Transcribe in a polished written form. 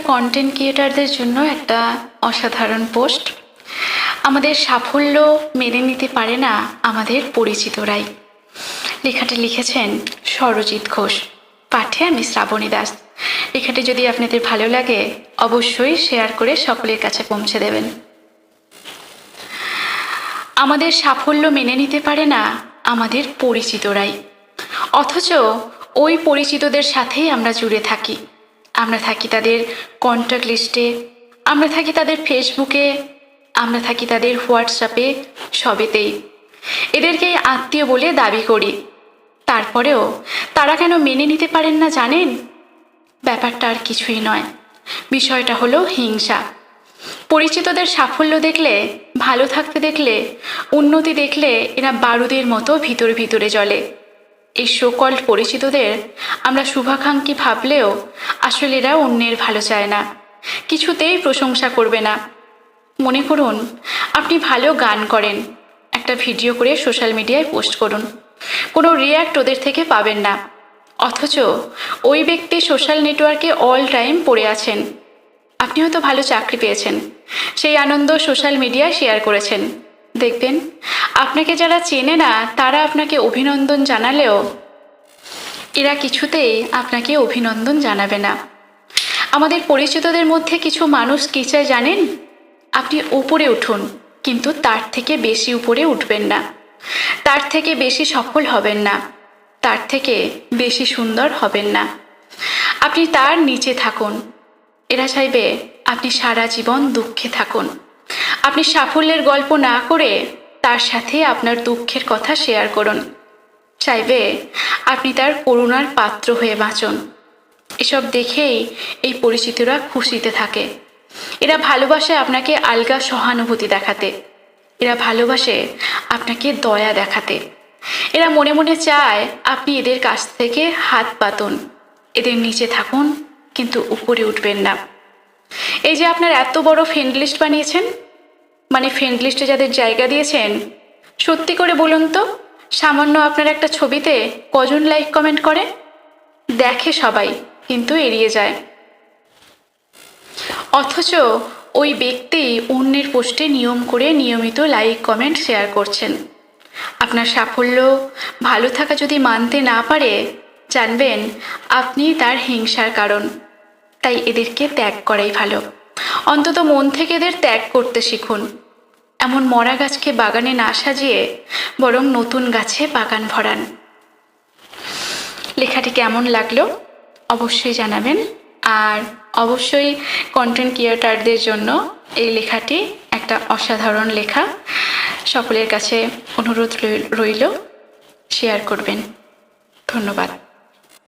Content ক্রিয়েটারদের জন্য একটা অসাধারণ পোস্ট। আমাদের সাফল্য মেনে নিতে পারে না আমাদের পরিচিতরাই। লেখাটি লিখেছেন সরজিৎ ঘোষ, পাঠে আমি শ্রাবণী দাস। লেখাটি যদি আপনাদের ভালো লাগে অবশ্যই শেয়ার করে সকলের কাছে পৌঁছে দেবেন। আমাদের সাফল্য মেনে নিতে পারে না আমাদের পরিচিতরাই, অথচ ওই পরিচিতদের সাথেই আমরা জুড়ে থাকি। আমরা থাকি তাদের কন্ট্যাক্ট লিস্টে, আমরা থাকি তাদের ফেসবুকে, আমরা থাকি তাদের হোয়াটসঅ্যাপে, সবেতেই। এদেরকেই আত্মীয় বলে দাবি করি। তারপরেও তারা কেন মেনে নিতে পারেন না জানেন? ব্যাপারটা আর কিছুই নয়, বিষয়টা হলো হিংসা। পরিচিতদের সাফল্য দেখলে, ভালো থাকতে দেখলে, উন্নতি দেখলে এরা বারুদের মতো ভিতরে ভিতরে জ্বলে। এই সকল পরিচিতদের আমরা শুভাকাঙ্ক্ষী ভাবলেও আসলে এরা অন্যের ভালো চায় না, কিছুতেই প্রশংসা করবে না। মনে করুন আপনি ভালো গান করেন, একটা ভিডিও করে সোশ্যাল মিডিয়ায় পোস্ট করুন, কোনো রিয়্যাক্ট ওদের থেকে পাবেন না। অথচ ওই ব্যক্তি সোশ্যাল নেটওয়ার্কে অল টাইম পড়ে আছেন। আপনি হয়তো ভালো চাকরি পেয়েছেন, সেই আনন্দ সোশ্যাল মিডিয়ায় শেয়ার করেছেন। দেখবেন আপনাকে যারা চেনে না তারা আপনাকে অভিনন্দন জানালেও এরা কিছুতেই আপনাকে অভিনন্দন জানাবে না। আমাদের পরিচিতদের মধ্যে কিছু মানুষ কী চায় জানেন? আপনি উপরে উঠুন, কিন্তু তার থেকে বেশি উপরে উঠবেন না, তার থেকে বেশি সফল হবেন না, তার থেকে বেশি সুন্দর হবেন না। আপনি তার নিচে থাকুন। এরা চাইবে আপনি সারা জীবন দুঃখে থাকুন। আপনি সাফল্যের গল্প না করে তার সাথে আপনার দুঃখের কথা শেয়ার করুন। চাইবে আপনি তার করুণার পাত্র হয়ে বাঁচুন। এসব দেখেই এই পরিচিতরা খুশিতে থাকে। এরা ভালোবাসে আপনাকে আলগা সহানুভূতি দেখাতে, এরা ভালোবাসে আপনাকে দয়া দেখাতে। এরা মনে মনে চায় আপনি এদের কাছ থেকে হাত পাতুন, এদের নিচে থাকুন, কিন্তু উপরে উঠবেন না। এই যে আপনার এত বড় ফ্রেন্ড লিস্ট বানিয়েছেন, মানে ফ্রেন্ড লিস্টে যাদের জায়গা দিয়েছেন, সত্যি করে বলুন তো সামান্য আপনার একটা ছবিতে কজন লাইক কমেন্ট করে? দেখে সবাই, কিন্তু এড়িয়ে যায়। অথচ ওই ব্যক্তি অন্যের পোস্টে নিয়ম করে নিয়মিত লাইক কমেন্ট শেয়ার করছেন। আপনার সাফল্য, ভালো থাকা যদি মানতে না পারে, জানবেন আপনি তার হিংসার কারণ। তাই এদেরকে ত্যাগ করাই ভালো। অন্তত মন থেকে এদের ত্যাগ করতে শিখুন। এমন মরা গাছকে বাগানে না সাজিয়ে বরং নতুন গাছে বাগান ভরান। লেখাটি কেমন লাগলো অবশ্যই জানাবেন। আর অবশ্যই কন্টেন্ট ক্রিয়েটারদের জন্য এই লেখাটি একটা অসাধারণ লেখা। সকলের কাছে অনুরোধ রইল শেয়ার করবেন। ধন্যবাদ।